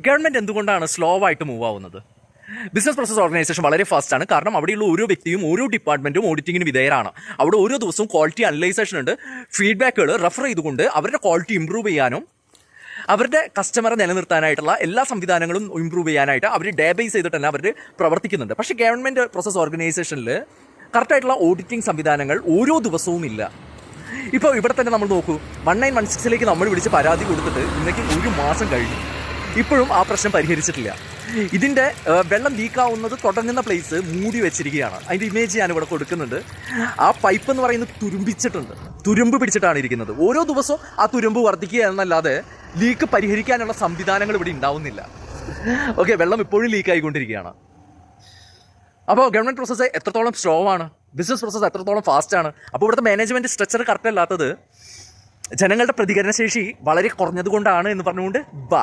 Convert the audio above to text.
Government എന്തുകൊണ്ടാണ് slow ആയിട്ട് move ആവുന്നത്? ബിസിനസ് പ്രോസസ് ഓർഗനൈസേഷൻ വളരെ ഫാസ്റ്റ് ആണ്. കാരണം അവിടെയുള്ള ഓരോ വ്യക്തിയും ഓരോ ഡിപ്പാർട്ട്മെൻറ്റും ഓഡിറ്റിങ്ങിന് വിധേയരാണ്. അവിടെ ഓരോ ദിവസവും ക്വാളിറ്റി അനലൈസേഷൻ ഉണ്ട്. ഫീഡ്ബാക്കുകൾ റെഫർ ചെയ്തുകൊണ്ട് അവരുടെ ക്വാളിറ്റി ഇമ്പ്രൂവ് ചെയ്യാനും അവരുടെ കസ്റ്റമറെ നിലനിർത്താനായിട്ടുള്ള എല്ലാ സംവിധാനങ്ങളും ഇമ്പ്രൂവ് ചെയ്യാനായിട്ട് അവർ ഡേ ബേസ് ചെയ്തിട്ട് തന്നെ അവർ പ്രവർത്തിക്കുന്നുണ്ട്. പക്ഷേ ഗവൺമെൻറ് പ്രോസസ് ഓർഗനൈസേഷനിൽ കറക്റ്റായിട്ടുള്ള ഓഡിറ്റിംഗ് സംവിധാനങ്ങൾ ഓരോ ദിവസവും ഇല്ല. ഇപ്പോൾ ഇവിടെ തന്നെ നമ്മൾ നോക്കൂ, 1916 നമ്മൾ വിളിച്ച് പരാതി കൊടുത്തിട്ട് ഇന്നേക്ക് 1 മാസം കഴിഞ്ഞു, ഇപ്പോഴും ആ പ്രശ്നം പരിഹരിച്ചിട്ടില്ല. ഇതിൻ്റെ വെള്ളം ലീക്കാവുന്നത് തുടങ്ങുന്ന പ്ലേസ് മൂടി വെച്ചിരിക്കുകയാണ്. അതിൻ്റെ ഇമേജ് ഞാനിവിടെ കൊടുക്കുന്നുണ്ട്. ആ പൈപ്പ് എന്ന് പറയുന്നത് തുരുമ്പ് പിടിച്ചിട്ടാണ് ഇരിക്കുന്നത്. ഓരോ ദിവസവും ആ തുരുമ്പ് വർദ്ധിക്കുക എന്നല്ലാതെ ലീക്ക് പരിഹരിക്കാനുള്ള സംവിധാനങ്ങൾ ഇവിടെ ഉണ്ടാവുന്നില്ല. ഓക്കെ, വെള്ളം ഇപ്പോഴും ലീക്കായിക്കൊണ്ടിരിക്കുകയാണ്. അപ്പോൾ ഗവൺമെൻറ് പ്രോസസ്സ് എത്രത്തോളം സ്ലോ ആണ്, ബിസിനസ് പ്രോസസ്സ് എത്രത്തോളം ഫാസ്റ്റ് ആണ്. അപ്പോൾ ഇവിടുത്തെ മാനേജ്മെൻറ്റ് സ്ട്രക്ചർ കറക്റ്റ് അല്ലാത്തത് ജനങ്ങളുടെ പ്രതികരണശേഷി വളരെ കുറഞ്ഞതുകൊണ്ടാണ് എന്ന് പറഞ്ഞുകൊണ്ട്